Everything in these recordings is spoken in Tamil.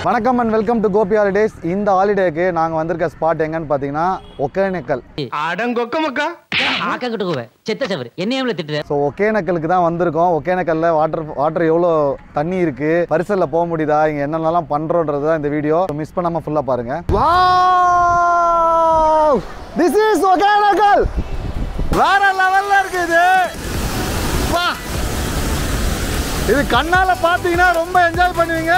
வணக்கம் and welcome to Gopi holidays. இந்த ஹாலிடேக்கு நாங்கள் வந்திருக்க ஸ்பாட் எங்கன்னு பார்த்தீங்கன்னா ஒகேனக்கல். ஸோ ஒகேனக்கலுக்கு தான் வந்திருக்கோம். ஒகேனக்கல்ல வாட்டர் எவ்வளோ தண்ணி இருக்கு, பரிசலில் போக முடியுதா, இங்கே என்னென்னலாம் பண்ணுறோன்றது தான் இந்த வீடியோ. மிஸ் பண்ணாமல் ஃபுல்லாக பாருங்க. This is Hogenakkal. வேற லெவலில் இருக்குது. இது கண்ணால பாத்தீங்கன்னா ரொம்ப என்ஜாய் பண்ணுவீங்க.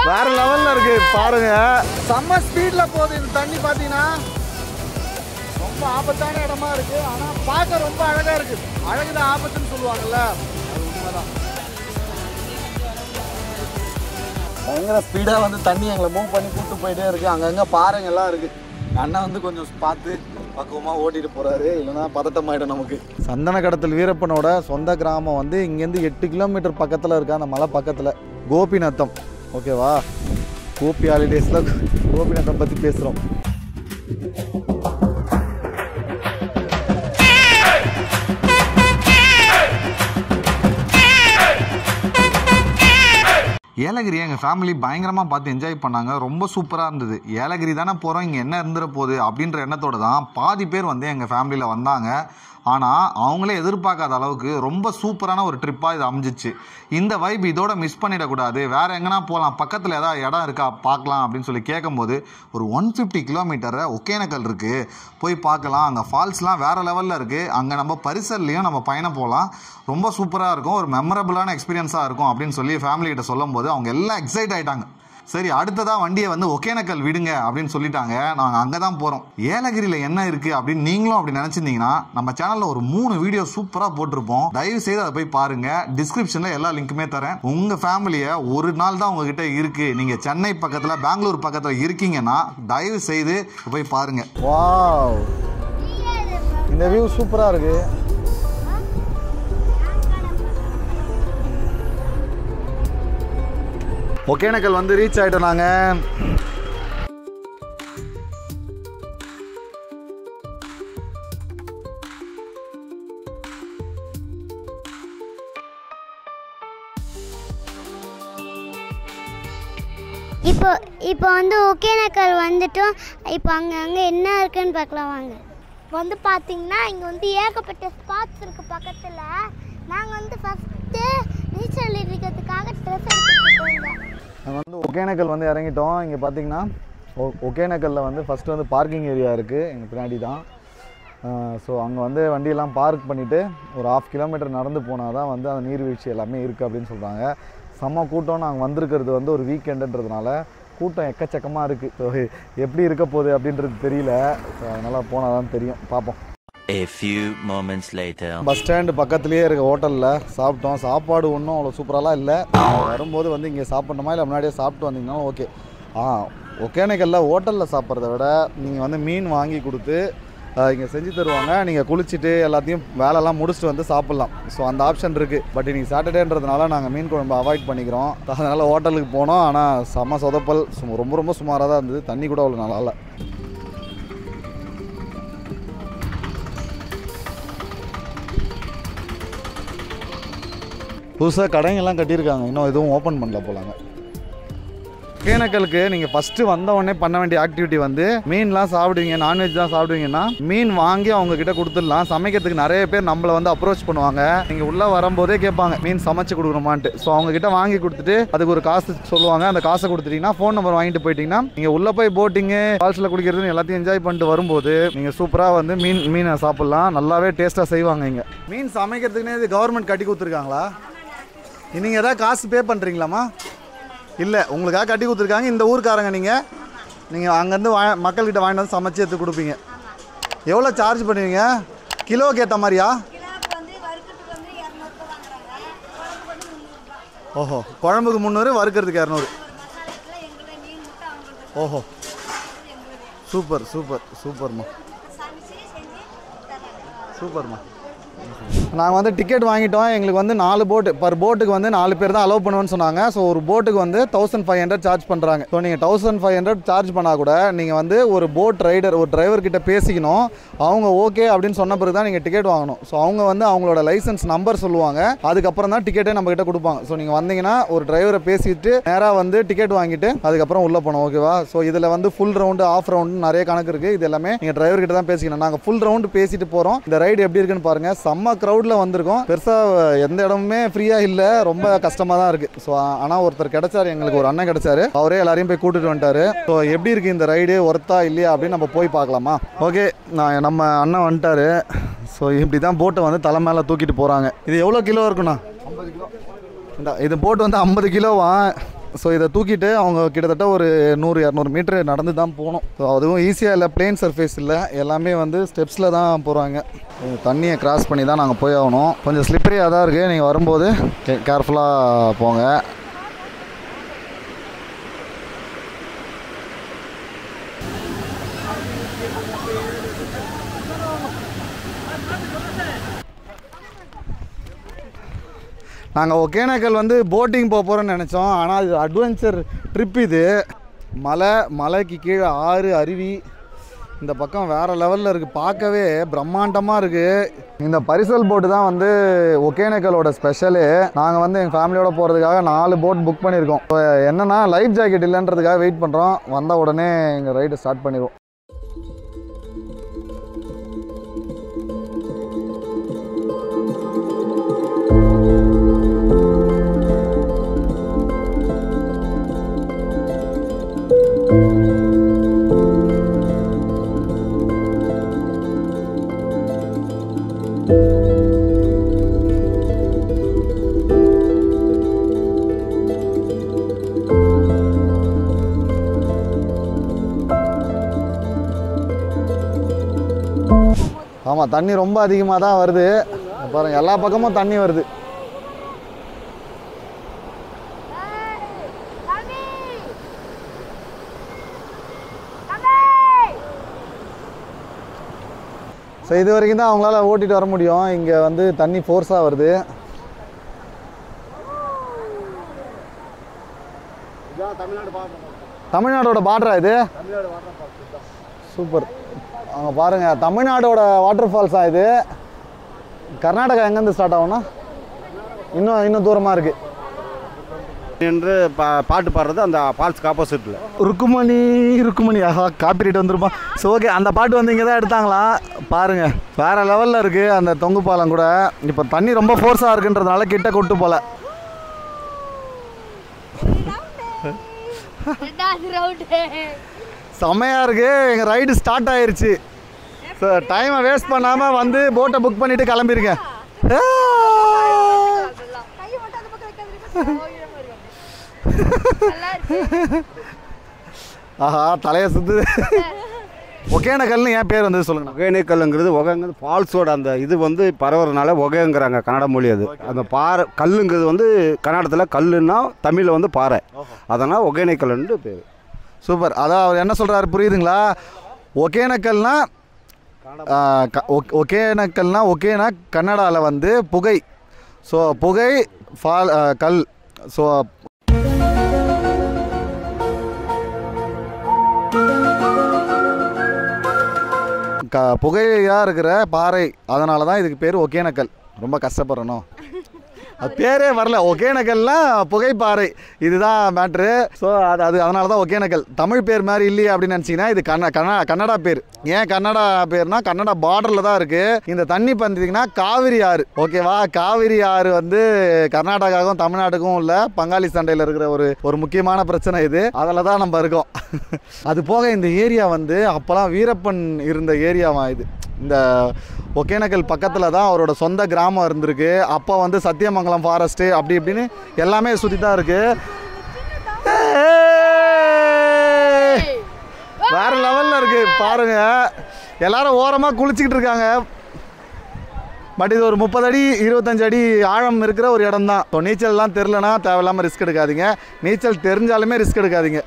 வேற லெவல்ல இருக்கு பாருங்க. செம்ம ஸ்பீட்ல போகுது இந்த தண்ணி. பாத்தீங்கன்னா ரொம்ப ஆபத்தான இடமா இருக்கு, ஆனா பார்க்க ரொம்ப அழகா இருக்கு. அழகுதான் ஆபத்துன்னு சொல்லுவாங்கல்ல, அது உண்மைதான். பயங்கர ஸ்பீடா வந்து தண்ணி எங்களை மூவ் பண்ணி கூட்டு போயிட்டே இருக்கு. அங்கங்க பாறைங்க எல்லாம் இருக்கு. அண்ணன் வந்து கொஞ்சம் பார்த்து பக்குவமாக ஓட்டிட்டு போறாரு, இல்லைன்னா பதட்டமாயிடும் நமக்கு. சந்தன கடத்தல் வீரப்பனோட சொந்த கிராமம் வந்து இங்கேருந்து 8 கிலோமீட்டர் பக்கத்தில் இருக்கா, அந்த மலை பக்கத்தில் கோபிநாத்தம். ஓகேவா, கோபி ஹாலிடேஸில் கோபிநாத்தம் பற்றி பேசுகிறோம். ஏலகிரியை எங்கள் ஃபேமிலி பயங்கரமாக பார்த்து என்ஜாய் பண்ணாங்க. ரொம்ப சூப்பராக இருந்தது. ஏலகிரி தானே போகிறோம், இங்கே என்ன இருந்துட போகுது அப்படின்ற எண்ணத்தோடு தான் பாதி பேர் வந்து எங்கள் ஃபேமிலியில் வந்தாங்க. ஆனால் அவங்களே எதிர்பார்க்காத அளவுக்கு ரொம்ப சூப்பரான ஒரு ட்ரிப்பாக இது அமைஞ்சிச்சு. இந்த வைப் இதோட மிஸ் பண்ணிடக்கூடாது. வேறு எங்கன்னா போகலாம், பக்கத்தில் ஏதாவது இடம் இருக்கா பார்க்கலாம் அப்படின்னு சொல்லி கேட்கும்போது ஒரு 150 கிலோமீட்டரை ஒகேனக்கல் இருக்குது, போய் பார்க்கலாம். அங்கே ஃபால்ஸ்லாம் வேறு லெவலில் இருக்குது. அங்கே நம்ம பரிசல்லையும் நம்ம பயணம் போகலாம். ரொம்ப சூப்பராக இருக்கும், ஒரு மெமரபுளான எக்ஸ்பீரியன்ஸாக இருக்கும் அப்படின்னு சொல்லி ஃபேமிலிகிட்ட சொல்லும் போது அவங்க எல்லாம் எக்ஸைட் ஆகிட்டாங்க. சரி, அடுத்ததாக வண்டியை வந்து ஒகேனக்கல் விடுங்க அப்படின்னு சொல்லிட்டாங்க. நாங்கள் அங்கே தான் போகிறோம். ஏலகிரியில் என்ன இருக்குது அப்படின்னு நீங்களும் அப்படி நினச்சிருந்தீங்கன்னா நம்ம சேனலில் ஒரு 3 வீடியோ சூப்பராக போட்டிருப்போம். தயவு செய்து அதை போய் பாருங்கள். டிஸ்கிரிப்ஷனில் எல்லா லிங்க்குமே தரேன். உங்கள் ஃபேமிலியை ஒரு நாள் தான் உங்ககிட்ட இருக்குது, நீங்கள் சென்னை பக்கத்தில் பெங்களூர் பக்கத்தில் இருக்கீங்கன்னா தயவு செய்து போய் பாருங்கள். வாவ், இந்த வியூ சூப்பராக இருக்குது. ஒகேனக்கல் வந்து ரீச் ஆகிட்டோம் நாங்கள். இப்போ வந்து ஒகேனக்கல் வந்துட்டோம். இப்போ அங்கே என்ன இருக்குன்னு பார்க்கலாம் வாங்க. வந்து பார்த்தீங்கன்னா இங்கே வந்து ஏகப்பட்ட ஸ்பாட்ஸ் இருக்குது பக்கத்தில். நாங்கள் வந்து ஃபஸ்ட்டு நீச்சல் அடிக்கிறதுக்காக ட்ரெஸ் எடுத்துகிட்டு போயிருந்தோம். நாங்கள் வந்து ஒகேனக்கல் வந்து இறங்கிட்டோம். இங்கே பார்த்தீங்கன்னா ஒகேனக்கல்லில் வந்து ஃபஸ்ட்டு வந்து பார்க்கிங் ஏரியா இருக்குது எங்கள் பின்னாடி தான். ஸோ அங்கே வந்து வண்டியெல்லாம் பார்க் பண்ணிவிட்டு ஒரு 1/2 கிலோமீட்டர் நடந்து போனால் தான் வந்து அந்த நீர்வீழ்ச்சி எல்லாமே இருக்குது அப்படின்னு சொல்கிறாங்க. செம்ம கூட்டம். நாங்கள் வந்திருக்கிறது வந்து ஒரு வீக்கெண்டுன்றதுனால கூட்டம் எக்கச்சக்கமாக இருக்குது. ஸோ எப்படி இருக்க போகுது அப்படின்றது தெரியல. ஸோ அதனால் போனால் தான் தெரியும், பார்ப்போம். A few moments later. Bus stand பக்கத்துலேயே இருக்க ஹோட்டலில் சாப்பிட்டோம். சாப்பாடு ஒன்றும் அவ்வளோ சூப்பராலாம் இல்லை. வரும்போது வந்து இங்கே சாப்பிட்ணுமா இல்லை முன்னாடியே சாப்பிட்டு வந்தீங்கன்னா ஓகே. ஒகேனக்கல்ல ஹோட்டலில் சாப்பிட்றத விட நீங்கள் வந்து மீன் வாங்கி கொடுத்து இங்கே செஞ்சு தருவாங்க. நீங்கள் குளிச்சுட்டு எல்லாத்தையும் வேலைலாம் முடிச்சுட்டு வந்து சாப்பிட்லாம். ஸோ அந்த ஆப்ஷன் இருக்குது. பட் இன்றைக்கி சாட்டர்டேன்றதுனால நாங்கள் மீன் குழம்பு அவாய்ட் பண்ணிக்கிறோம். அதனால் ஹோட்டலுக்கு போனோம். ஆனால் செம்ம சொதப்பல். ரொம்ப ரொம்ப சுமாராக தான் இருந்தது. தண்ணி கூட அவ்வளோ நல்லா இல்லை. புதுசாக கடைங்கெல்லாம் கட்டியிருக்காங்க, இன்னும் எதுவும் ஓப்பன் பண்ணல போலாங்க. ஒகேனக்கலுக்கு நீங்கள் ஃபஸ்ட்டு வந்த உடனே பண்ண வேண்டிய ஆக்டிவிட்டி வந்து மீன்லாம் சாப்பிடுவீங்க, நான்வெஜ் தான் சாப்பிடுவீங்கன்னா மீன் வாங்கி அவங்கக்கிட்ட கொடுத்துடலாம். சமைக்கிறதுக்கு நிறைய பேர் நம்மளை வந்து அப்ரோச் பண்ணுவாங்க. நீங்கள் உள்ளே வரும்போதே கேட்பாங்க மீன் சமைச்சு கொடுக்கணுமான்ட்டு. ஸோ அவங்கக்கிட்ட வாங்கி கொடுத்துட்டு அதுக்கு ஒரு காசு சொல்லுவாங்க. அந்த காசை கொடுத்துட்டிங்கன்னா ஃபோன் நம்பர் வாங்கிட்டு போயிட்டீங்கன்னா நீங்கள் உள்ளே போய் போட்டிங்கு ஃபால்ஸில் குடிக்கிறதுன்னு எல்லாத்தையும் என்ஜாய் பண்ணிட்டு வரும்போது நீங்கள் சூப்பராக வந்து மீனை சாப்பிட்லாம். நல்லாவே டேஸ்ட்டாக செய்வாங்க. இங்கே மீன் சமைக்கிறதுக்குன்னே இது கவர்மெண்ட் கட்டி கொடுத்துருக்காங்களா? நீங்கள் எதாவது காசு பே பண்ணுறீங்களாம்மா? இல்லை, உங்களுக்காக கட்டி கொடுத்துருக்காங்க. இந்த ஊருக்காரங்க நீங்கள் அங்கேருந்து மக்கள்கிட்ட வாங்கிட்டு வந்து சமைச்சு எடுத்து கொடுப்பீங்க. எவ்வளோ சார்ஜ் பண்ணுவீங்க? கிலோவுக்கு ஏற்ற மாதிரியா? ஓஹோ, குழம்புக்கு 300, வறுக்கிறதுக்கு 200. ஓஹோ, சூப்பர் சூப்பர் சூப்பர்மா, சூப்பர்மா. நாங்கள் வந்து டிக்கெட் வாங்கிட்டோம். எங்களுக்கு வந்து 4 போட்டு பர் போட்டுக்கு வந்து 4 பேர் தான் அலோவ் பண்ணுவேன்னு சொன்னாங்க. ஸோ ஒரு போட்டுக்கு வந்து 1500 சார்ஜ் பண்ணுறாங்க. ஸோ நீங்கள் 1500 சார்ஜ் பண்ணால் கூட நீங்கள் வந்து ஒரு போட் ரைடர் ஒரு டிரைவர் கிட்ட பேசிக்கணும். அவங்க ஓகே அப்படின்னு சொன்ன பிறகு தான் நீங்கள் டிக்கெட் வாங்கணும். ஸோ அவங்க வந்து அவங்களோட லைசன்ஸ் நம்பர் சொல்லுவாங்க. அதுக்கப்புறம் தான் டிக்கெட்டே நம்ம கிட்ட கொடுப்பாங்க. ஸோ நீங்கள் வந்தீங்கன்னா ஒரு டிரைவரை பேசிட்டு நேராக வந்து டிக்கெட் வாங்கிட்டு அதுக்கப்புறம் உள்ளே போகணும். ஓகேவா? ஸோ இதில் வந்து ஃபுல் ரவுண்டு ஆஃப் ரவுண்டு நிறைய கணக்கு இருக்குது. இது எல்லாமே நீங்கள் டிரைவர் கிட்ட தான் பேசிக்கணும். நாங்கள் ஃபுல் ரவுண்டு பேசிட்டு போகிறோம். இந்த ரைடு எப்படி இருக்குன்னு பாருங்கள். செம்ம க்ரௌடில் வந்திருக்கோம். பெருசாக எந்த இடமுமே ஃப்ரீயாக இல்லை, ரொம்ப கஷ்டமாக தான் இருக்குது. ஸோ ஆனால் ஒருத்தர் கிடைச்சார், எங்களுக்கு ஒரு அண்ணன் கிடைச்சாரு. அவரே எல்லாரையும் போய் கூட்டிட்டு வந்துட்டாரு. ஸோ எப்படி இருக்குது இந்த ரைடு, ஒர்த்தா இல்லையா அப்படின்னு நம்ம போய் பார்க்கலாமா? ஓகே, நம்ம அண்ணன் வந்துட்டாரு. ஸோ இப்படி தான் போட்டை வந்து தலை மேலே தூக்கிட்டு போகிறாங்க. இது எவ்வளோ கிலோ இருக்குண்ணா? 50 கிலோ. இது போட்டு வந்து 50 கிலோவா? ஸோ இதை தூக்கிட்டு அவங்க கிட்டத்தட்ட ஒரு 100-200 மீட்டர் நடந்து தான் போகணும். ஸோ அதுவும் ஈஸியாக இல்லை, பிளெயின் சர்ஃபேஸ் இல்லை, எல்லாமே வந்து ஸ்டெப்ஸில் தான் போகிறாங்க. தண்ணியை கிராஸ் பண்ணி தான் நாங்கள் போய் ஆகணும். கொஞ்சம் ஸ்லிப்பரியாக தான் இருக்குது. நீங்கள் வரும்போது கேர்ஃபுல்லாக போங்க. நாங்கள் ஒகேனக்கல் வந்து போட்டிங் போக போகிறோன்னு நினச்சோம். ஆனால் இது அட்வென்ச்சர் ட்ரிப். இது மலைக்கு கீழே ஆறு, அருவி, இந்த பக்கம் வேறு லெவலில் இருக்குது. பார்க்கவே பிரம்மாண்டமாக இருக்குது. இந்த பரிசல் போட்டு தான் வந்து ஒகேனக்கலோட ஸ்பெஷலு. நாங்கள் வந்து எங்கள் ஃபேமிலியோடு போகிறதுக்காக 4 போட் புக் பண்ணியிருக்கோம். இப்போ என்னென்னா லைஃப் ஜாக்கெட் இல்லைன்றதுக்காக வெயிட் பண்ணுறோம். வந்த உடனே எங்கள் ரைடு ஸ்டார்ட் பண்ணிடுவோம். ஆமாம், தண்ணி ரொம்ப அதிகமாக தான் வருது. பாருங்கள், எல்லா பக்கமும் தண்ணி வருது. ஸோ இது வரைக்கும் தான் அவங்களால ஓட்டிகிட்டு வர முடியும். இங்கே வந்து தண்ணி ஃபோர்ஸாக வருது. தமிழ்நாடோட பார்டரா இது? சூப்பர். அங்கே பாருங்கள், தமிழ்நாடோட வாட்டர் ஃபால்ஸா இது? கர்நாடகா எங்கேருந்து ஸ்டார்ட் ஆகும்னா இன்னும் தூரமாக இருக்குது என்று பாட்டு பாடுறது அந்த ஃபால்ஸ்க்கு ஆப்போசிட்டில். ருக்குமணி ஆஹா, காப்பிரைட் வந்துருப்பா. ஸோ ஓகே, அந்த பாட்டு வந்து இங்கே தான் எடுத்தாங்களா? பாருங்கள், வேறு லெவலில் இருக்குது அந்த தொங்கு பாலம் கூட. இப்போ தண்ணி ரொம்ப ஃபோர்ஸாக இருக்குன்றதுனால கிட்ட கொட்டு போல. செம்மையாக இருக்குது. எங்கள் ரைடு ஸ்டார்ட் ஆயிடுச்சு. ஸோ டைமை வேஸ்ட் பண்ணாமல் வந்து போட்டை புக் பண்ணிவிட்டு கிளம்பியிருக்கேன். ஆஹா, தலையை சுற்றுது. ஒகேனக்கல்னு ஏன் பேர் வந்து சொல்லுங்கண்ணா? ஒகேனக்கல்லுங்கிறது ஒகங்கிறது ஃபால்ஸோட அந்த இது வந்து பரவுறதுனால ஒகேங்கிறாங்க கன்னட மொழி. அது அந்த பாறை கல்லுங்கிறது வந்து கன்னடத்தில் கல்லுன்னா தமிழில் வந்து பாறை, அதனால் ஒகேனக்கல்லுன்னு பேர். சூப்பர். அதான் அவர் என்ன சொல்கிறாரு புரியுதுங்களா? ஒகேனக்கல்னா ஒகேனா கன்னடாவில் வந்து புகை. ஸோ புகை கல். ஸோ புகையாக இருக்கிற பாறை, அதனால தான் இதுக்கு பேர் ஒகேனக்கல். ரொம்ப கஷ்டப்படுறணும், அது பேரே வரல. ஒகேனக்கல்னால் புகைப்பாறை, இதுதான் மேட்ரு. ஸோ அதனால தான் ஒகேனக்கல். தமிழ் பேர் மாதிரி இல்லையே அப்படின்னு நினச்சிங்கன்னா இது கன்னடா பேர். ஏன் கன்னடா பேர்னா கன்னடா பார்டரில் தான் இருக்குது. இந்த தண்ணி பார்த்திங்கன்னா காவிரி ஆறு. ஓகேவா? காவிரி ஆறு வந்து கர்நாடகாவுக்கும் தமிழ்நாட்டுக்கும் உள்ள பங்காளி சண்டையில் இருக்கிற ஒரு முக்கியமான பிரச்சனை இது. அதில் தான் நம்ம இருக்கோம். அது போக இந்த ஏரியா வந்து அப்போல்லாம் வீரப்பன் இருந்த ஏரியாவா இது. இந்த ஒகேனக்கல் பக்கத்தில் தான் அவரோட சொந்த கிராமம் இருந்திருக்கு. அப்போ வந்து சத்தியமங்கலம் ஃபாரஸ்ட்டு அப்படி இப்படின்னு எல்லாமே சுற்றி தான் இருக்குது. வேறு லெவலில் இருக்குது பாருங்கள். எல்லாரும் ஓரமாக குளிச்சுக்கிட்டு இருக்காங்க. பட் இது ஒரு 30 அடி 25 அடி ஆழம் இருக்கிற ஒரு இடம் தான். ஸோ நீச்சல்லாம் தெரிலனா தேவையில்லாமல் ரிஸ்க் எடுக்காதீங்க. நீச்சல் தெரிஞ்சாலுமே ரிஸ்க் எடுக்காதீங்க.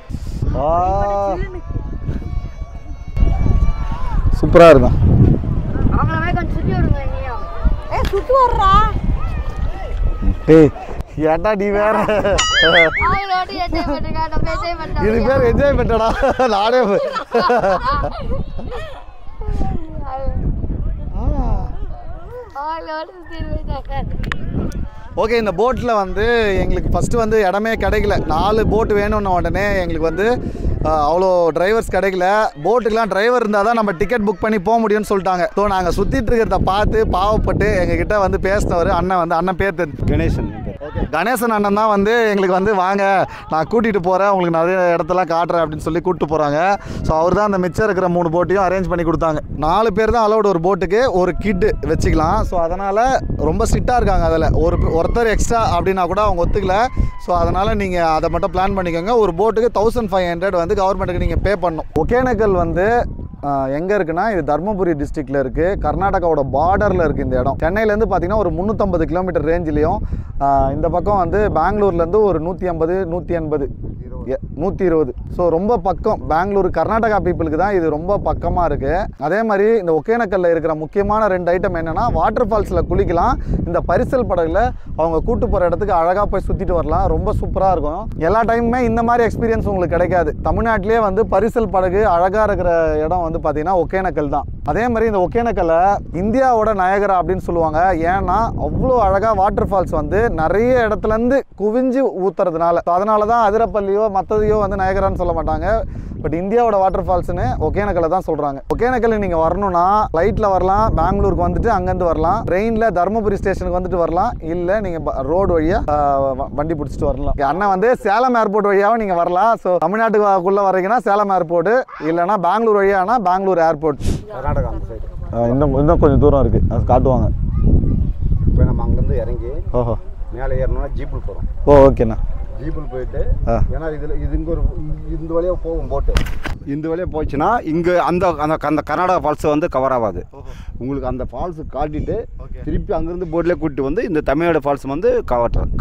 சூப்பராக இருக்கும். சுத்து வர்றா. ஏய் ஏன்டா நீ வேற இது பேர் என்ஜாய் பண்ணடா நானே ஓகே. இந்த போட்டில் வந்து எங்களுக்கு ஃபஸ்ட்டு வந்து இடமே கிடைக்கல. 4 போட்டு வேணும்னு உடனே எங்களுக்கு வந்து அவ்வளோ டிரைவர்ஸ் கிடைக்கல. போட்டுக்கெலாம் டிரைவர் இருந்தால் தான் நம்ம டிக்கெட் புக் பண்ணி போக முடியும்னு சொல்லிட்டாங்க. ஸோ நாங்கள் சுற்றிட்டு இருக்கிறத பார்த்து பாவப்பட்டு எங்ககிட்ட வந்து பேசினவர் அண்ணன் பேர் கணேசன். ஓகே, கணேசன் அண்ணன் தான் வந்து எங்களுக்கு வந்து வாங்க நான் கூட்டிகிட்டு போகிறேன், உங்களுக்கு நிறைய இடத்தெல்லாம் காட்டுறேன் அப்படின்னு சொல்லி கூப்பிட்டு போகிறாங்க. ஸோ அவர் தான் அந்த மிச்சம் இருக்கிற 3 போட்டையும் அரேஞ்ச் பண்ணி கொடுத்தாங்க. 4 பேர் தான் அலோடு ஒரு போட்டுக்கு, ஒரு கிட்டு வச்சுக்கலாம். ஸோ அதனால் ரொம்ப ஸ்ட்ரிக்டாக இருக்காங்க. அதில் ஒருத்தர் எக்ஸ்ட்ரா அப்படின்னா கூட அவங்க ஒத்துக்கல. ஸோ அதனால் நீங்கள் அதை மட்டும் பிளான் பண்ணிக்கோங்க. ஒரு போட்டுக்கு 1500 வந்து கவர்மெண்ட்டுக்கு நீங்கள் பே பண்ணணும். ஒகேனக்கல் வந்து எங்கே இருக்குன்னா இது தர்மபுரி டிஸ்ட்ரிக்டில் இருக்குது, கர்நாடகாவோட பார்டரில் இருக்குது இந்த இடம். சென்னையிலேருந்து பார்த்தீங்கன்னா ஒரு 350 கிலோமீட்டர் ரேஞ்சிலையும், இந்த பக்கம் வந்து பெங்களூர்லேருந்து ஒரு 150 180 120. ஸோ ரொம்ப பக்கம். பெங்களூர் கர்நாடகா பீப்புளுக்கு தான் இது ரொம்ப பக்கமாக இருக்குது. அதே மாதிரி இந்த ஒகேனக்கல்ல இருக்கிற முக்கியமான 2 ஐட்டம் என்னென்னா, வாட்டர் ஃபால்ஸில் குளிக்கலாம், இந்த பரிசல் படகுல அவங்க கூட்டு போகிற இடத்துக்கு அழகாக போய் சுற்றிட்டு வரலாம். ரொம்ப சூப்பராக இருக்கும். எல்லா டைமுமே இந்த மாதிரி எக்ஸ்பீரியன்ஸ் உங்களுக்கு கிடைக்காது. தமிழ்நாட்டிலே வந்து பரிசல் படகு அழகாக இருக்கிற இடம் வந்து பார்த்தீங்கன்னா ஒகேனக்கல் தான். அதே மாதிரி இந்த ஒகேனக்கல்லை இந்தியாவோட நயகரா அப்படின்னு சொல்லுவாங்க. ஏன்னா அவ்வளோ அழகாக வாட்டர் ஃபால்ஸ் வந்து நிறைய இடத்துலேருந்து குவிஞ்சு ஊற்றுறதுனால. அதனால தான் அதிரப்பள்ளியோ மற்றதையோ வந்து நயகரான்னு சொல்ல மாட்டாங்க. பட் இந்தியாவோட வாட்டர் ஃபால்ஸ்னு ஒகேனக்கல்லை தான் சொல்கிறாங்க. ஒகேனக்கல்லுக்கு நீங்கள் வரணும்னா ஃப்ளைட்டில் வரலாம், பெங்களூருக்கு வந்துட்டு அங்கேருந்து வரலாம், ட்ரெயினில் தர்மபுரி ஸ்டேஷனுக்கு வந்துட்டு வரலாம், இல்லை நீங்கள் ரோடு வழியாக வண்டி பிடிச்சிட்டு வரலாம். அண்ணன் வந்து சேலம் ஏர்போர்ட் வழியாகவும் நீங்கள் வரலாம். ஸோ தமிழ்நாட்டுக்குள்ளே வரீங்கன்னா சேலம் ஏர்போர்ட்டு, இல்லைனா பெங்களூர் வழியானா பெங்களூர் ஏர்போர்ட். கர்நாடகா அந்த சைடு இன்னும் கொஞ்சம் தூரம் இருக்குது, அது காட்டுவாங்க. இப்போ நம்ம அங்கேருந்து இறங்கி ஓஹோ மேலே ஏறணும்னா ஜீப்பில் போகிறோம். ஓகேண்ணா. ஜீப்பில் போயிட்டு ஏன்னா இது இங்கே ஒரு இந்த வழியாக போகும் போட்டு. இந்த வழியாக போச்சுன்னா இங்கே அந்த அந்த கர்நாடகா ஃபால்ஸை வந்து கவர் ஆகாது. உங்களுக்கு அந்த ஃபால்ஸு காட்டிட்டு திருப்பி அங்கேருந்து போட்லேயே கூட்டிட்டு வந்து இந்த தமிழ்நாடு ஃபால்ஸ் வந்து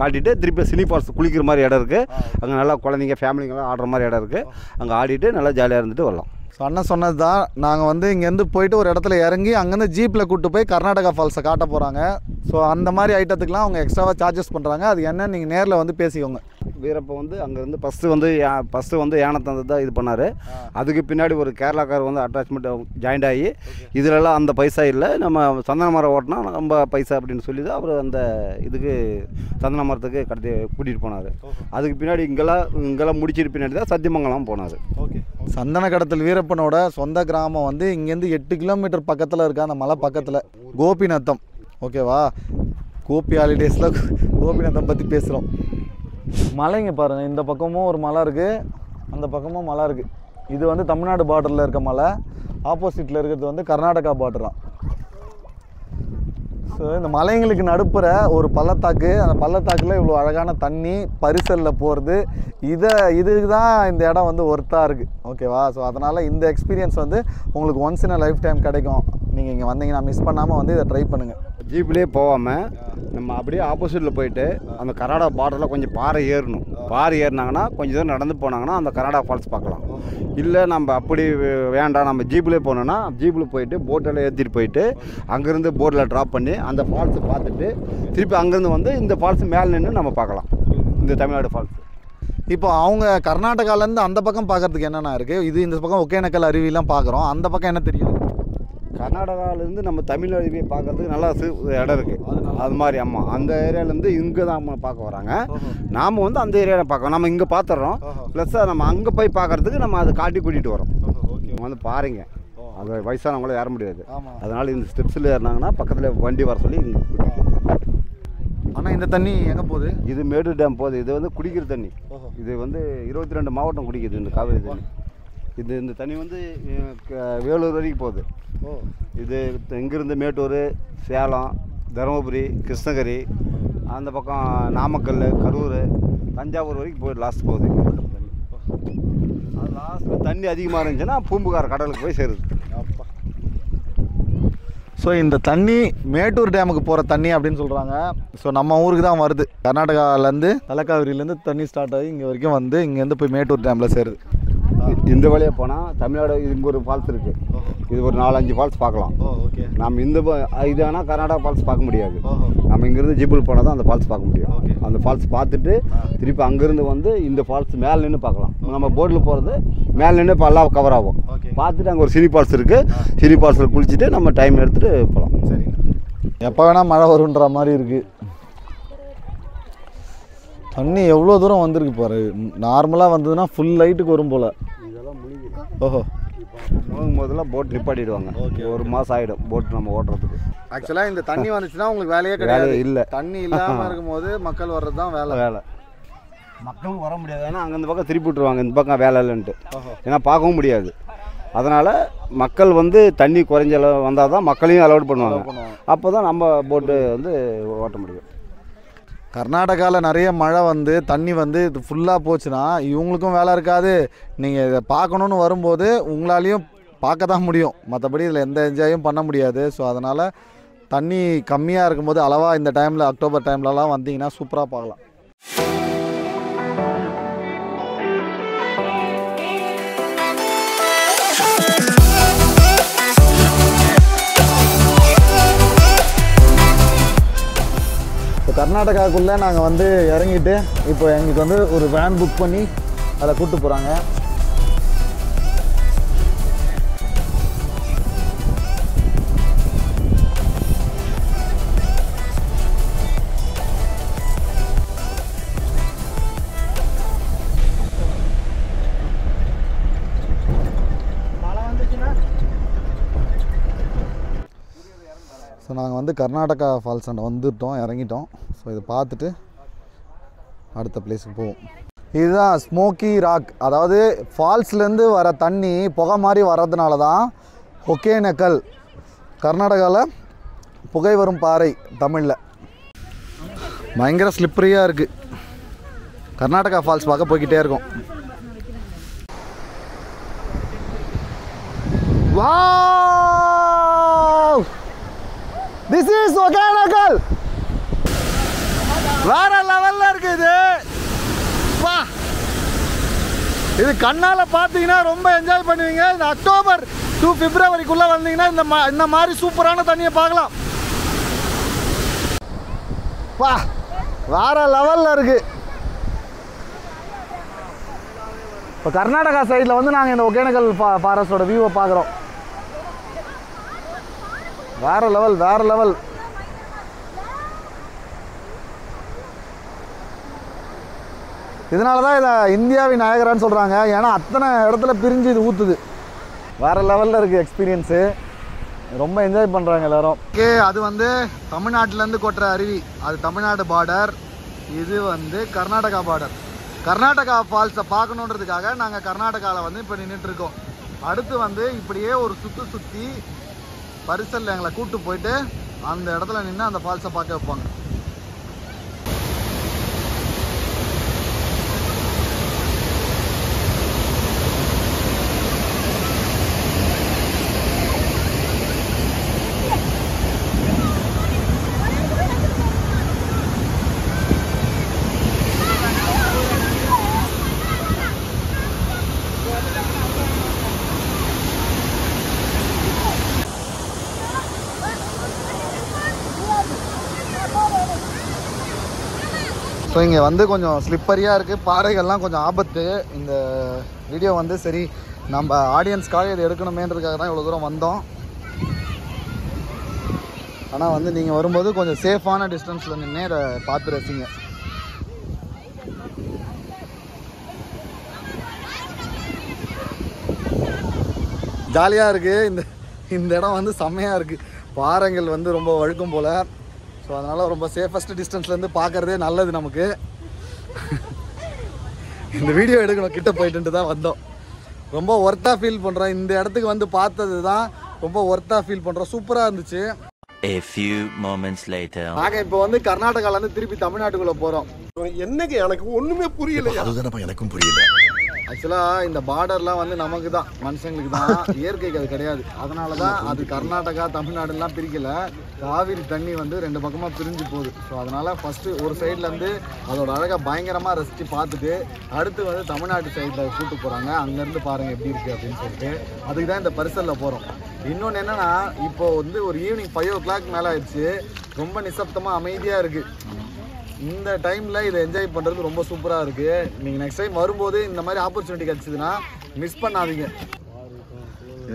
காட்டிட்டு திருப்பி சினி ஃபால்ஸ் குளிக்கிற மாதிரி இடம் இருக்குது. அங்கே நல்லா குழந்தைங்க ஃபேமிலிங்கெல்லாம் ஆடுற மாதிரி இடம் இருக்குது. அங்கே ஆடிட்டு நல்லா ஜாலியாக இருந்துட்டு வரலாம். ஸோ அண்ணன் சொன்னது தான், நாங்கள் வந்து இங்கேருந்து போயிட்டு ஒரு இடத்துல இறங்கி அங்கேருந்து ஜீப்பில் கூப்பிட்டு போய் கர்நாடகா ஃபால்ஸை காட்ட போகிறாங்க. ஸோ அந்த மாதிரி ஐட்டத்துக்குலாம் அவங்க எக்ஸ்ட்ராவாக சார்ஜஸ் பண்ணுறாங்க. அது என்னன்னு நீங்கள் நேரில் வந்து பேசிக்கோங்க. வீரப்ப வந்து அங்கேருந்து ஃபஸ்ட்டு வந்து யானத்தந்து தான் இது பண்ணார். அதுக்கு பின்னாடி ஒரு கேரளாக்கார் வந்து அட்டாச்மெண்ட் ஜாயிண்ட் ஆகி இதிலெல்லாம் அந்த பைசா இல்லை, நம்ம சந்தன மரம் ஓட்டினா நம்ம பைசா அப்படின்னு சொல்லி தான் அவர் அந்த இதுக்கு சந்தன மரத்துக்கு கூட்டிகிட்டு போனார். அதுக்கு பின்னாடி இங்கெல்லாம் முடிச்சிட்டு பின்னாடி தான் சத்தியமங்கலம் போனார். ஓகே. சந்தன கடத்தல் வீரப்பனோட சொந்த கிராமம் வந்து இங்கேருந்து 8 கிலோமீட்டர் பக்கத்தில் இருக்கா, அந்த மலை பக்கத்தில் கோபிநத்தம். ஓகேவா, கோபி ஹாலிடேஸில் கோபிநத்தம் பற்றி பேசுகிறோம். மலைங்க பாருங்கள், இந்த பக்கமும் ஒரு மலை இருக்குது, அந்த பக்கமும் மலை இருக்குது. இது வந்து தமிழ்நாடு பார்டரில் இருக்க மலை, ஆப்போசிட்டில் இருக்கிறது வந்து கர்நாடகா பார்டர் தான். ஸோ இந்த மலைங்களுக்கு நடுப்புற ஒரு பள்ளத்தாக்கு, அந்த பள்ளத்தாக்கில் இவ்வளோ அழகான தண்ணி, பரிசலில் போகிறது, இதுக்கு தான் இந்த இடம் வந்து ஒர்த்தாக இருக்குது. ஓகேவா. ஸோ அதனால் இந்த எக்ஸ்பீரியன்ஸ் வந்து உங்களுக்கு once in a life time கிடைக்கும். நீங்கள் இங்கே வந்தீங்கன்னா மிஸ் பண்ணாமல் வந்து இதை ட்ரை பண்ணுங்கள். ஜீப்லேயே போகாமல் நம்ம அப்படியே ஆப்போசிட்டில் போயிட்டு அந்த கர்நாடகா பார்டரில் கொஞ்சம் பாறை ஏறணும். பாறை ஏறினாங்கன்னா கொஞ்சம் தூரம் நடந்து போனாங்கன்னா அந்த கர்நாடகா ஃபால்ஸ் பார்க்கலாம். இல்லை நம்ம அப்படி வேண்டாம், நம்ம ஜீப்லேயே போனோன்னா ஜீப்பில் போயிட்டு போட்டெல்லாம் ஏற்றிட்டு போயிட்டு அங்கேருந்து போட்டில் ட்ராப் பண்ணி அந்த ஃபால்ஸை பார்த்துட்டு திருப்பி அங்கேருந்து வந்து இந்த ஃபால்ஸ் மேலே நின்று நம்ம பார்க்கலாம், இந்த தமிழ்நாடு ஃபால்ஸ். இப்போ அவங்க கர்நாடகாலேருந்து அந்த பக்கம் பார்க்குறதுக்கு என்னென்ன இருக்குது? இது இந்த பக்கம் ஒகேனக்கல் அருவிலாம் பார்க்குறோம், அந்த பக்கம் என்ன தெரியும்? கர்நாடகாவிலேருந்து நம்ம தமிழ் அருவியை பார்க்கறதுக்கு நல்லா இடம் இருக்குது. அது மாதிரி ஆமாம், அந்த ஏரியாவிலேருந்து இங்கே தான் நம்ம பார்க்க வராங்க. நாம் வந்து அந்த ஏரியாவில் பார்க்கறோம், நம்ம இங்கே பார்த்துட்றோம். ப்ளஸ்ஸாக நம்ம அங்கே போய் பார்க்குறதுக்கு நம்ம அதை காட்டி கூட்டிகிட்டு வரோம். வந்து பாருங்க, அது வயசானவங்களும் ஏற முடியாது. அதனால் இந்த ஸ்டெப்ஸில் ஏறினாங்கன்னா பக்கத்தில் வண்டி வர சொல்லி இங்கே. ஆனால் இந்த தண்ணி எங்கே போகுது? இது மேட்டூர் டேம் போகுது. இது வந்து குடிக்கிற தண்ணி. இது வந்து 22 மாவட்டம் குடிக்குது இந்த காவேரி தண்ணி. இந்த தண்ணி வந்து வேலூர் வரைக்கும் போகுது. இது இங்கேருந்து மேட்டூர், சேலம், தருமபுரி, கிருஷ்ணகிரி, அந்த பக்கம் நாமக்கல், கரூர், தஞ்சாவூர் வரைக்கும் போய் லாஸ்ட் போகுது. அது லாஸ்ட்டில் தண்ணி அதிகமாக இருந்துச்சுன்னா பூம்புகார் கடலுக்கு போய் சேருது. ஸோ இந்த தண்ணி மேட்டூர் டேமுக்கு போகிற தண்ணி அப்படின்னு சொல்கிறாங்க. ஸோ நம்ம ஊருக்கு தான் வருது. கர்நாடகாவிலேருந்து தலைக்காவிரியிலேருந்து தண்ணி ஸ்டார்ட் ஆகி இங்கே வரைக்கும் வந்து இங்கேருந்து போய் மேட்டூர் டேமில் சேருது. இந்த வழியாக போனால் தமிழ்நாடு இங்கே ஒரு ஃபால்ஸ் இருக்குது. இது ஒரு 4-5 ஃபால்ஸ் பார்க்கலாம். நம்ம இது ஆனால் கர்நாடகா ஃபால்ஸ் பார்க்க முடியாது. நம்ம இங்கேருந்து ஜிபுல் போனால் தான் அந்த ஃபால்ஸ் பார்க்க முடியும். அந்த ஃபால்ஸ் பார்த்துட்டு திருப்பி அங்கேருந்து வந்து இந்த ஃபால்ஸ் மேலே நின்று பார்க்கலாம். நம்ம போட்டில் போகிறது மேலே நின்று இப்போ எல்லாம் கவர் ஆகும். பார்த்துட்டு அங்கே ஒரு சினி ஃபால்ஸ் இருக்குது. சினி ஃபால்ஸில் குளிச்சுட்டு நம்ம டைம் எடுத்துகிட்டு போகலாம். சரி, எப்போ வேணால் மழை வருன்ற மாதிரி இருக்குது. தண்ணி எவ்வளோ தூரம் வந்திருக்கு பாரு. நார்மலாக வந்ததுன்னா ஃபுல் லைட்டுக்கு வரும் போல். இதெல்லாம் முழுகி ஓஹோ முழுகும் போதெல்லாம் போட் நிப்பாட்டிடுவாங்க. ஒரு மாதம் ஆகிடும் போட் நம்ம ஓட்டுறதுக்கு. ஆக்சுவலாக இந்த தண்ணி வந்துச்சுன்னா உங்களுக்கு வேலையே கிடையாது. இல்லை, தண்ணி இல்லாமல் இருக்கும்போது மக்கள் வர்றது தான் வேலை. மக்களும் வர முடியாது. ஏன்னா அங்கே இந்த பக்கம் திருப்பி விட்டுருவாங்க, இந்த பக்கம் வேலை இல்லைன்ட்டு. ஏன்னா பார்க்கவும் முடியாது. அதனால் மக்கள் வந்து தண்ணி குறைஞ்ச அளவு வந்தால் தான் மக்களையும் அலோட் பண்ணுவாங்க. அப்போ தான் நம்ம போட்டு வந்து ஓட்ட முடியும். கர்நாடகாவில் நிறைய மழை வந்து தண்ணி வந்து இது ஃபுல்லாக போச்சுன்னா இவங்களுக்கும் வேலை இருக்காது. நீங்கள் இதை பார்க்கணுன்னு வரும்போது உங்களாலையும் பார்க்க தான் முடியும், மற்றபடி இதில் எந்த என்ஜாயும் பண்ண முடியாது. ஸோ அதனால் தண்ணி கம்மியாக இருக்கும்போது அளவாக இந்த டைமில் அக்டோபர் டைம்லலாம் வந்தீங்கன்னா சூப்பராக பார்க்கலாம். இப்போ கர்நாடகாவுக்குள்ளே நாங்கள் வந்து இறங்கிட்டு இப்போ எங்களுக்கு வந்து ஒரு வேன் புக் பண்ணி அதில் கூப்பிட்டு போகிறாங்க. ஸோ நாங்கள் வந்து கர்நாடகா ஃபால்ஸ் அண்டை வந்துட்டோம், இறங்கிட்டோம். ஸோ இதை பார்த்துட்டு அடுத்த பிளேஸுக்கு போவோம். இதுதான் ஸ்மோக்கி ராக், அதாவது ஃபால்ஸ்லேருந்து வர தண்ணி புகை மாதிரி வர்றதுனால தான் ஒகேனக்கல், கர்நாடகாவில் புகை வரும் பாறை தமிழில். பயங்கர ஸ்லிப்பரியாக இருக்குது. கர்நாடகா ஃபால்ஸ் பார்க்க போய்கிட்டே இருக்கும். Wow, this is Hogenakkal. வேற லெவலில் இருக்குது இது. வா, இது கண்ணால் பார்த்தீங்கன்னா ரொம்ப என்ஜாய் பண்ணுவீங்க. இந்த அக்டோபர் டு பிப்ரவரிக்குள்ளே வந்தீங்கன்னா இந்த மாதிரி சூப்பரான தண்ணியை பார்க்கலாம். வா, வேற லெவலில் இருக்குது. இப்போ கர்நாடகா சைடில் வந்து நாங்கள் இந்த ஒகேனக்கல் ஃபாரஸ்டோட வியூவை பார்க்குறோம். வேற லெவல், வேற லெவல். இதனால தான் இதை இந்தியாவின் நாயகரான்னு சொல்கிறாங்க. ஏன்னா அத்தனை இடத்துல பிரிஞ்சு இது ஊற்றுது. வேறு லெவலில் இருக்குது எக்ஸ்பீரியன்ஸு. ரொம்ப என்ஜாய் பண்ணுறாங்க எல்லோரும். ஓகே, அது வந்து தமிழ்நாட்டிலேருந்து கொட்டுற அருவி, அது தமிழ்நாடு பார்டர். இது வந்து கர்நாடகா பார்டர். கர்நாடகா ஃபால்ஸை பார்க்கணுன்றதுக்காக நாங்கள் கர்நாடகாவில் வந்து இப்போ நின்றுட்டுருக்கோம். அடுத்து வந்து இப்படியே ஒரு சுற்றி பரிசலில் எங்களை கூப்பிட்டு போயிட்டு அந்த இடத்துல நின்று அந்த ஃபால்ஸை பார்க்க வைப்பாங்க. ஸோ இங்கே வந்து கொஞ்சம் ஸ்லிப்பரியாக இருக்குது, பாறைகள்லாம் கொஞ்சம் ஆபத்து. இந்த வீடியோ வந்து சரி நம்ம ஆடியன்ஸ்க்காக இதை எடுக்கணுமேன்றதுக்காக தான் இவ்வளோ தூரம் வந்தோம். ஆனால் வந்து நீங்கள் வரும்போது கொஞ்சம் சேஃபான டிஸ்டன்ஸில் நின்று இதை பார்த்து ரசிங்க. ஜாலியாக இருக்குது. இந்த இடம் வந்து செம்மையாக இருக்குது. பாறைகள் வந்து ரொம்ப வழுக்கும் போல். ஸோ அதனால் ரொம்ப சேஃபஸ்ட் டிஸ்டன்ஸ்லேருந்து பார்க்குறதே நல்லது நமக்கு. இந்த வீடியோ எடுக்கணும், கிட்ட போயிட்டு தான் வந்தோம். ரொம்ப ஒர்த்தாக ஃபீல் பண்ணுறோம். இந்த இடத்துக்கு வந்து பார்த்தது தான் ரொம்ப ஒர்த்தாக ஃபீல் பண்ணுறோம். சூப்பராக இருந்துச்சு. A few moments later. நாங்கள் இப்போ வந்து கர்நாடகாலேருந்து திருப்பி தமிழ்நாட்டுக்குள்ளே போகிறோம். என்னங்க எனக்கு ஒன்றுமே புரியல. அதுதானப்பா எனக்கும் புரியல. ஆக்சுவலாக இந்த பார்டர்லாம் வந்து நமக்கு தான், மனுஷங்களுக்கு தான், இயற்கைக்கு அது கிடையாது. அதனால தான் அது கர்நாடகா தமிழ்நாடுலாம் பிரிக்கலை. காவிரி தண்ணி வந்து 2 பக்கமாக பிரிஞ்சு போகுது. ஸோ அதனால் ஃபஸ்ட்டு ஒரு சைட்லேருந்து அதோட அழகாக பயங்கரமாக ரசித்து பார்த்துட்டு அடுத்து வந்து தமிழ்நாட்டு சைடில் கூப்பிட்டு போகிறாங்க. அங்கேருந்து பாருங்கள் எப்படி இருக்குது அப்படின்னு சொல்லிட்டு. அதுக்கு தான் இந்த பரிசலில் போகிறோம். இன்னொன்று என்னென்னா, இப்போ வந்து ஒரு ஈவினிங் 5 o'clock மேலே ஆயிடுச்சு. ரொம்ப நிசப்தமாக அமைதியாக இருக்குது. இந்த டைமில் இதை என்ஜாய் பண்ணுறது ரொம்ப சூப்பராக இருக்குது. நீங்கள் நெக்ஸ்ட் டைம் வரும்போது இந்த மாதிரி ஆப்பர்ச்சுனிட்டி கிடச்சிதுன்னா மிஸ் பண்ணாதீங்க.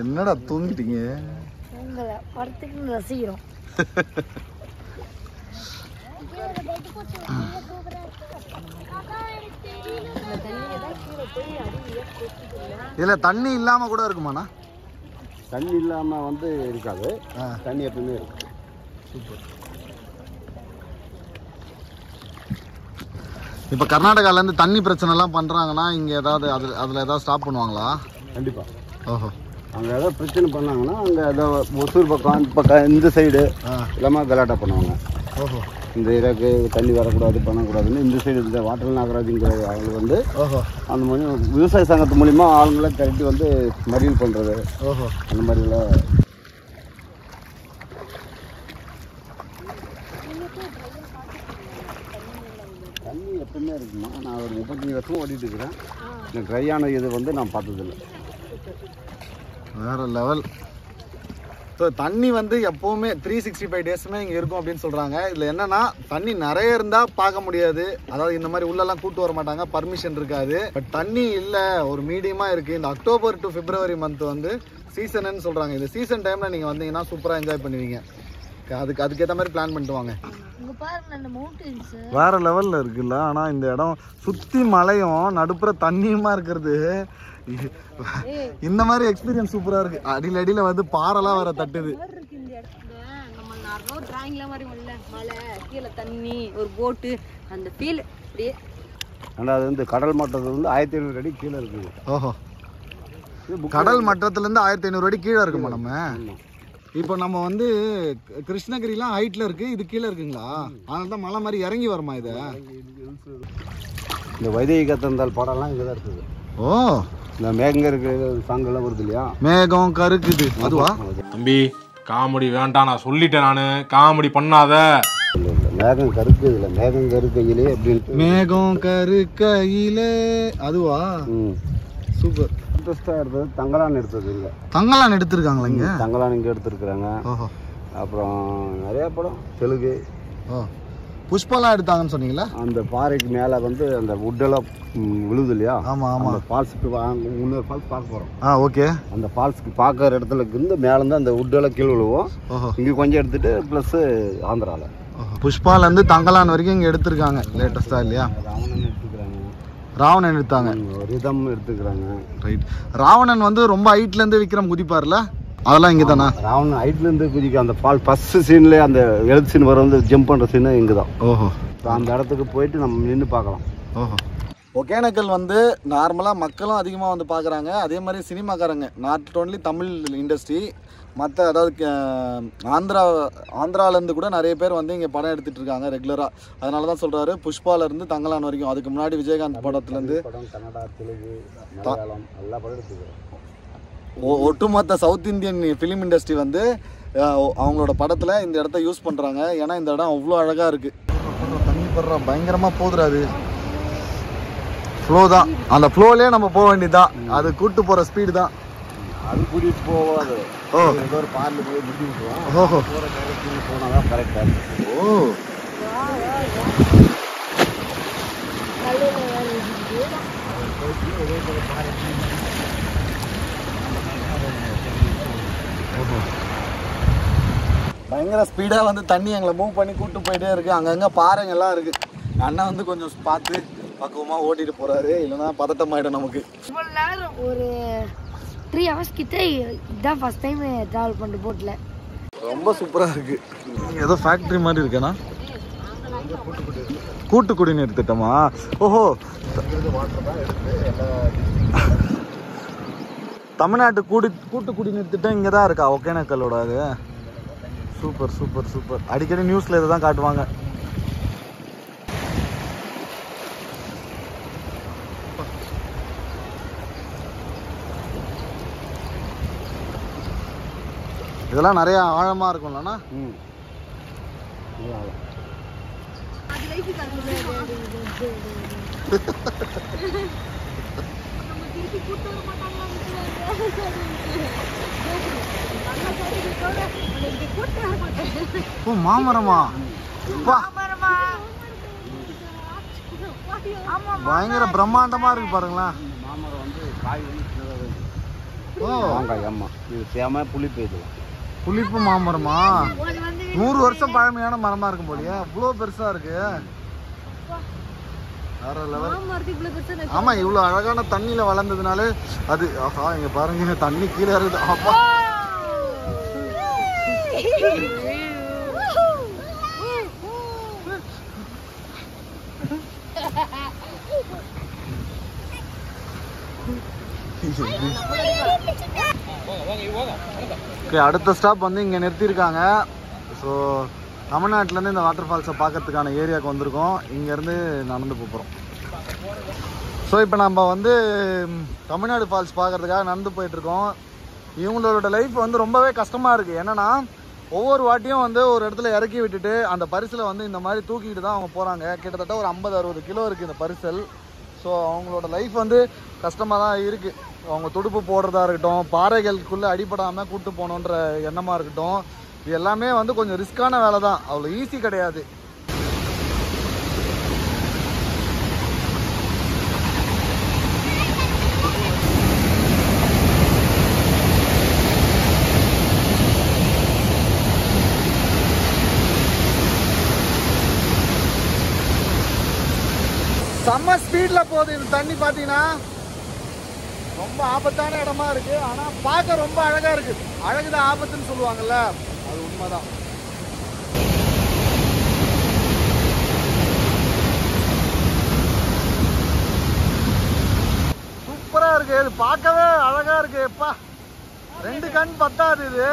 என்னடா தூங்கிட்டீங்க? உங்களை படத்துக்கு ரசிக்கிறோம். இதில் தண்ணி இல்லாமல் கூட இருக்குமாண்ணா? தண்ணி இல்லாமல் வந்து இருக்காது, தண்ணி எப்பவுமே இருக்கு. சூப்பர். இப்போ கர்நாடகாலேருந்து தண்ணி பிரச்சனைலாம் பண்ணுறாங்கன்னா இங்கே ஏதாவது அதில் ஏதாவது ஸ்டாப் பண்ணுவாங்களா? கண்டிப்பாக. ஓஹோ. அங்கே ஏதாவது பிரச்சனை பண்ணாங்கன்னா அங்கே ஏதாவது ஒசூர் பக்கம் இந்த பக்கம் இந்த சைடு இல்லாமல் கலாட்டா பண்ணுவாங்க. ஓஹோ. இந்த ஏரியாவுக்கு தண்ணி வரக்கூடாது பண்ணக்கூடாதுன்னு இந்த சைடு இந்த வாட்டர் நாகராஜுங்கிற ஆளுங்க வந்து ஓஹோ அந்த மாதிரி விவசாய சங்கத்து மூலிமா ஆளுங்களை திரட்டி வந்து மறியல் பண்ணுறது. ஓஹோ. அந்த மாதிரிலாம் தண்ணி எப்பவுமே இருக்குமா. நான் ஒரு 35 வருஷம் ஓடிட்டு இருக்கிறேன். இந்த ட்ரையான இது வந்து நான் பார்த்ததில்லை. வேறு லெவல். ஸோ தண்ணி வந்து எப்போவுமே 365 டேஸுமே இங்கே இருக்கும் அப்படின்னு சொல்கிறாங்க. இதில் என்னென்னா தண்ணி நிறைய இருந்தால் பார்க்க முடியாது. அதாவது இந்த மாதிரி உள்ளெல்லாம் கூட்டு வர மாட்டாங்க, பர்மிஷன் இருக்காது. பட் தண்ணி இல்லை, ஒரு மீடியமாக இருக்குது. இந்த அக்டோபர் டு பிப்ரவரி மந்த் வந்து சீசனுன்னு சொல்கிறாங்க. இந்த சீசன் டைமில் நீங்கள் வந்தீங்கன்னா சூப்பராக என்ஜாய் பண்ணுவீங்க. அதுக்கேற்ற மாதிரி பிளான் பண்ணிட்டு வாங்க. வேறு லெவலில் இருக்குல்ல. ஆனால் இந்த இடம் சுற்றி மலையும் நடுப்புற தண்ணியுமா இருக்கிறது, இந்த மாதிரி எக்ஸ்பீரியன்ஸ் சூப்பராக இருக்குது. அடியில் வந்து பாறைலாம் வர தட்டுது. அது வந்து கடல் மட்டத்துலேருந்து 1500 அடி கீழே இருக்குது. ஓஹோ. கடல் மட்டத்துலேருந்து 1500 அடி கீழே இருக்குமா? நம்ம இப்போ நம்ம வந்து கிருஷ்ணகிரிலாம் ஹைட்டில் இருக்குது, இது கீழே இருக்குங்களா? அதனால தான் மலை மாதிரி இறங்கி வருமா இதை? இந்த வைதேகி கத்தந்தால் படம்லாம் இங்கே தான் இருக்குது. ஓ. இந்த மேகம் இருக்கிற சாங்கெல்லாம் வருது இல்லையா? மேகம் கருக்குது அதுவா? தம்பி காமெடி வேண்டாம், நான் சொல்லிட்டேன். நான் காமெடி பண்ணாத. மேகம் கருக்குது இல்லை, மேகம் கருக்கையிலே அப்படின்ட்டு. மேகம் கருக்கையிலே அதுவா? சூப்பர். இன்ட்ரெஸ்டாக எடுத்தது தங்கலான் எடுத்தது இல்லை. தங்கலான் எடுத்திருக்காங்களா இங்கே? தங்கலான் இங்கே எடுத்துருக்குறாங்க. ஓஹோ. அப்புறம் நிறையா படம் தெலுங்கு. ஓ. புஷ்பாலாம் எடுத்தாங்கன்னு சொன்னீங்களா? அந்த பாறைக்கு மேலே வந்து அந்த வுட்டெல்லாம் விழுது இல்லையா? ஆமாம் ஆமாம். அந்த ஃபால்ஸுக்கு இன்னொரு ஃபால்ஸ் பார்க்க போகிறோம். ஓகே. அந்த ஃபால்ஸுக்கு பார்க்குற இடத்துல இருந்து மேலேருந்து அந்த வுட்டெல்லாம் கீழே விழுவோம். ஓஹோ. இங்கே கொஞ்சம் எடுத்துகிட்டு ப்ளஸ்ஸு ஆந்திராவில் புஷ்பாலேருந்து தங்கலான் வரைக்கும் இங்கே எடுத்திருக்காங்க லேட்டஸ்ட்டாக இல்லையா? ராவணன் எடுத்துக்கிறாங்க. ராவணன் எடுத்தாங்க. ரிதம் எடுத்துக்கிறாங்க. ரைட். ராவணன் வந்து ரொம்ப ஹைட்லேருந்து விக்ரம் குதிப்பார்ல, அதெல்லாம் இங்கே தானே? ராவணன் ஹைட்லேருந்து குதிக்க அந்த ஃபால் ஃபஸ்ட்டு சீன்லேயே அந்த எழுத்து சீன் வர வந்து ஜம்ப் பண்ணுற சீனு இங்கே தான். ஓஹோ. அந்த இடத்துக்கு போயிட்டு நம்ம நின்று பார்க்கலாம். ஓஹோ. ஒகேனக்கல் வந்து நார்மலாக மக்களும் அதிகமாக வந்து பார்க்குறாங்க. அதே மாதிரி சினிமாக்காரங்க, நாட் ஓன்லி தமிழ் இண்டஸ்ட்ரி, மற்ற அதாவது ஆந்திராவிலேருந்து கூட நிறைய பேர் வந்து இங்கே படம் எடுத்துகிட்டு இருக்காங்க ரெகுலராக. அதனால தான் சொல்கிறாரு புஷ்பாலேருந்து தங்கலான் வரைக்கும். அதுக்கு முன்னாடி விஜயகாந்த் படத்துலேருந்து கன்னடா, தெலுங்கு, மலையாளம் எல்லா படம் எடுத்துக்கிறோம். ஒட்டுமொத்த சவுத் இந்தியன் ஃபிலிம் இண்டஸ்ட்ரி வந்து அவங்களோட படத்தில் இந்த இடத்த யூஸ் பண்ணுறாங்க. ஏன்னா இந்த இடம் அவ்வளோ அழகாக இருக்குது. தண்ணி படுறா பயங்கரமாக போதுறாது. ஃப்ளோ தான், அந்த ஃப்ளோலேயே நம்ம போக வேண்டியதுதான். அது கூட்டு போகிற ஸ்பீடு தான். அது கூட்டிகிட்டு போகாது. ஓ. ஏதோ ஒரு பார்ல போய் முட்டி விட்டுருவோம். ஓஹோ. போகிற நேரத்தில் போனால் தான் கரெக்டாக இருக்கும். ஓ. பயங்கர ஸ்பீடாக வந்து தண்ணி எங்களை மூவ் பண்ணி கூப்பிட்டு போயிட்டே இருக்குது. அங்கங்கே பாறைங்கள்லாம் இருக்குது. அண்ணன் வந்து கொஞ்சம் பார்த்து பக்குவமாக ஓட்டிகிட்டு போகிறாரு, இல்லைன்னா பதட்டமாயிடும் நமக்கு. இவ்வளோ நேரம் ஒரு 3 hours கிட்ட இதுதான் ஃபஸ்ட் டைம் ட்ராவல் பண்ணுற போட்டில். ரொம்ப சூப்பராக இருக்குது. ஏதோ ஃபேக்ட்ரி மாதிரி இருக்கேண்ணா. கூட்டு குடிநீர் திட்டமா? ஓஹோ. தமிழ்நாட்டு கூட்டு குடிநீர் திட்டம் இங்கே தான் இருக்கா ஒகேனக்கலோட? அது சூப்பர் சூப்பர் சூப்பர். அடிக்கடி நியூஸில் இதை தான் காட்டுவாங்க. இதெல்லாம் நிறைய ஆழமாக இருக்கும்லண்ணா. ஓ மாமரமா? பயங்கர பிரம்மாண்டமா இருக்கு பாருங்களேன். மாமரம் வந்து காய் வந்து சின்னதாக இருக்கு. ஓ மாங்காய் ஆமாம். இது சேம புளிப்பு. இது புளிப்பு மாமரமா? 100 வருஷம் பழமையான மரமா இருக்கும் போலியே. இவ்வளோ பெருசா இருக்கு. வேற லெவல். ஆமா இவ்வளோ அழகான தண்ணியில வளர்ந்ததுனால அது. ஆஹா இங்க பாருங்க தண்ணி கீழே இருக்குது. அப்பா ஓகே அடுத்த ஸ்டாப் வந்து இங்கே நிறுத்தியிருக்காங்க. ஸோ தமிழ்நாட்டிலேருந்து இந்த வாட்டர் ஃபால்ஸை பார்க்கறதுக்கான ஏரியாவுக்கு வந்திருக்கோம். இங்கேருந்து நடந்து போகிறோம். ஸோ இப்போ நம்ம வந்து தமிழ்நாடு ஃபால்ஸ் பார்க்கறதுக்காக நடந்து போயிட்டுருக்கோம். இவங்களோட லைஃப் வந்து ரொம்பவே கஷ்டமாக இருக்குது. என்னென்னா ஒவ்வொரு வாட்டியும் வந்து ஒரு இடத்துல இறக்கி விட்டுட்டு அந்த பரிசலை வந்து இந்த மாதிரி தூக்கிட்டு தான் அவங்க போகிறாங்க. கிட்டத்தட்ட ஒரு 50-60 கிலோ இருக்குது இந்த பரிசல். ஸோ அவங்களோட லைஃப் வந்து கஷ்டமாக தான் இருக்குது. அவங்க துடுப்பு போடுறதா இருக்கட்டும், பாறைகளுக்குள்ளே அடிபடாமல் கூட்டு போகணுன்ற எண்ணமாக இருக்கட்டும், இது எல்லாமே வந்து கொஞ்சம் ரிஸ்க்கான வேலை தான். அவ்வளோ ஈஸி கிடையாது. செம்ம ஸ்பீடில் போகுது இந்த தண்ணி. பார்த்தீங்கன்னா ரொம்ப ஆபத்தான இடமா இருக்கு. ஆனால் பார்க்க ரொம்ப அழகா இருக்கு. அழகுதான் ஆபத்துன்னு சொல்லுவாங்கல்ல, அது உண்மைதான். சூப்பரா இருக்கு. இது பார்க்கவே அழகா இருக்கு. எப்பா 2 கண் பத்தாது இது.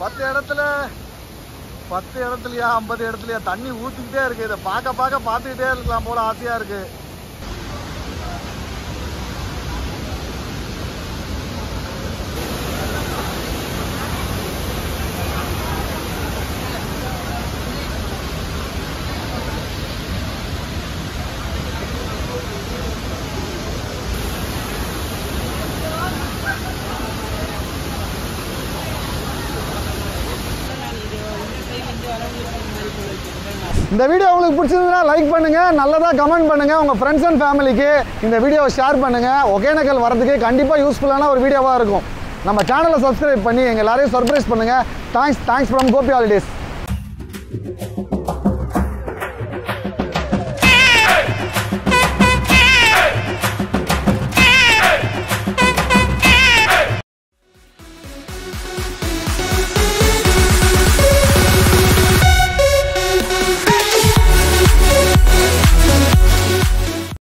10 இடத்துலயா 50 இடத்துலயா தண்ணி ஊத்திக்கிட்டே இருக்கு. இதை பார்த்துக்கிட்டே இருக்கலாம் போல ஆசையா இருக்கு. இந்த வீடியோ உங்களுக்கு பிடிச்சிருந்ததுன்னா லைக் பண்ணுங்கள், நல்லதாக கமெண்ட் பண்ணுங்கள், உங்கள் ஃப்ரெண்ட்ஸ் அண்ட் ஃபேமிலிக்கு இந்த வீடியோவை ஷேர் பண்ணுங்கள். ஒகேனக்கல் வரதுக்கு கண்டிப்பாக யூஸ்ஃபுல்லான ஒரு வீடியோவாக இருக்கும். நம்ம சேனலை சப்ஸ்கிரைப் பண்ணி எங்கள் எல்லாரையும் சர்ப்ரைஸ் பண்ணுங்கள். Thanks from Gopi holidays.